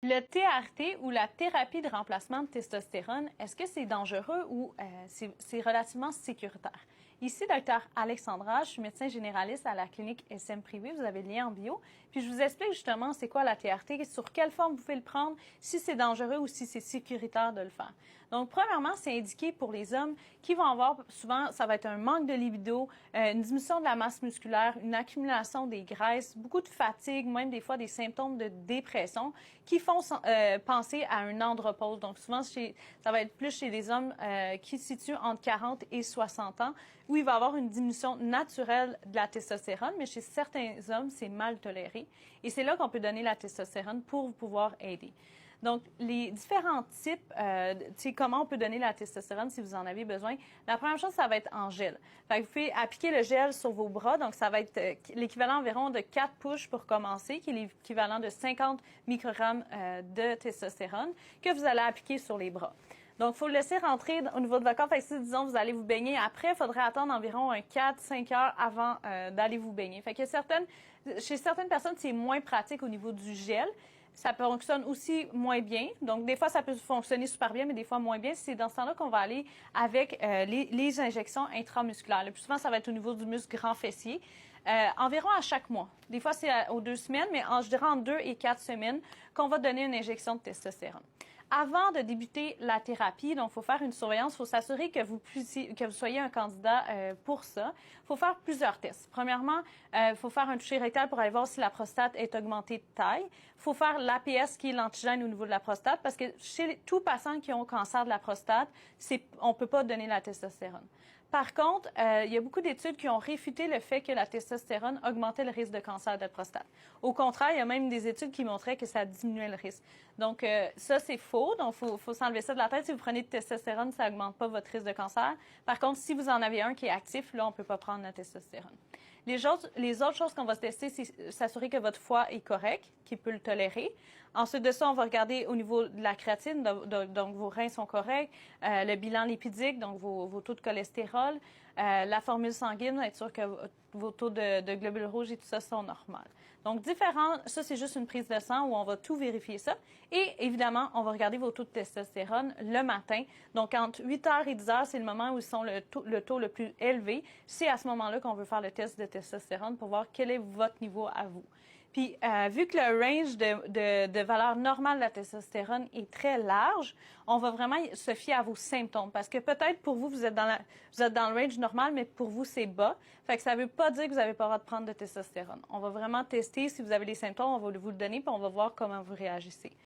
Le TRT ou la thérapie de remplacement de testostérone, est-ce que c'est dangereux ou c'est relativement sécuritaire? Ici, Dr. Alexandra, je suis médecin généraliste à la clinique SM Privée, vous avez le lien en bio. Puis je vous explique justement c'est quoi la TRT, sur quelle forme vous pouvez le prendre, si c'est dangereux ou si c'est sécuritaire de le faire. Donc, premièrement, c'est indiqué pour les hommes qui vont avoir souvent, ça va être un manque de libido, une diminution de la masse musculaire, une accumulation des graisses, beaucoup de fatigue, même des fois des symptômes de dépression qui font penser à un andropause. Donc, souvent, ça va être plus chez les hommes qui se situent entre 40 et 60 ans, où il va y avoir une diminution naturelle de la testostérone, mais chez certains hommes, c'est mal toléré. Et c'est là qu'on peut donner la testostérone pour pouvoir aider. Donc, les différents types, comment on peut donner la testostérone si vous en avez besoin. La première chose, ça va être en gel. Fait que vous pouvez appliquer le gel sur vos bras. Donc, ça va être l'équivalent environ de 4 pushs pour commencer, qui est l'équivalent de 50 microgrammes de testostérone que vous allez appliquer sur les bras. Donc, il faut le laisser rentrer au niveau de votre corps. Fait que si, disons, vous allez vous baigner après, il faudrait attendre environ 4-5 heures avant d'aller vous baigner. Fait que chez certaines personnes, c'est moins pratique au niveau du gel. Ça fonctionne aussi moins bien. Donc, des fois, ça peut fonctionner super bien, mais des fois moins bien. C'est dans ce temps-là qu'on va aller avec les injections intramusculaires. Le plus souvent, ça va être au niveau du muscle grand fessier. Environ à chaque mois. Des fois, c'est aux 2 semaines, mais je dirais en 2 et 4 semaines qu'on va donner une injection de testostérone. Avant de débuter la thérapie, donc il faut faire une surveillance, il faut s'assurer que vous soyez un candidat pour ça. Il faut faire plusieurs tests. Premièrement, il faut faire un toucher rectal pour aller voir si la prostate est augmentée de taille. Il faut faire l'APS, qui est l'antigène au niveau de la prostate, parce que chez tout patient qui ont cancer de la prostate, on ne peut pas donner la testostérone. Par contre, il y a beaucoup d'études qui ont réfuté le fait que la testostérone augmentait le risque de cancer de la prostate. Au contraire, il y a même des études qui montraient que ça diminuait le risque. Donc, ça, c'est faux. Donc, il faut s'enlever ça de la tête. Si vous prenez de testostérone, ça n'augmente pas votre risque de cancer. Par contre, si vous en avez un qui est actif, là, on ne peut pas prendre la testostérone. Les autres choses qu'on va se tester, c'est s'assurer que votre foie est correct, qu'il peut le tolérer. Ensuite de ça, on va regarder au niveau de la créatine, donc vos reins sont corrects, le bilan lipidique, donc vos taux de cholestérol, la formule sanguine, être sûr que vos taux de globules rouges et tout ça sont normaux. Donc, ça, c'est juste une prise de sang où on va tout vérifier ça. Et évidemment, on va regarder vos taux de testostérone le matin. Donc, entre 8h et 10h, c'est le moment où ils sont le taux le plus élevé. C'est à ce moment-là qu'on veut faire le test de testostérone pour voir quel est votre niveau à vous. Puis, vu que le range de valeur normale de la testostérone est très large, on va vraiment se fier à vos symptômes. Parce que peut-être pour vous, vous êtes dans le range normal, mais pour vous, c'est bas. Fait que ça ne veut pas dire que vous n'avez pas le droit de prendre de testostérone. On va vraiment tester si vous avez des symptômes, on va vous le donner, puis on va voir comment vous réagissez.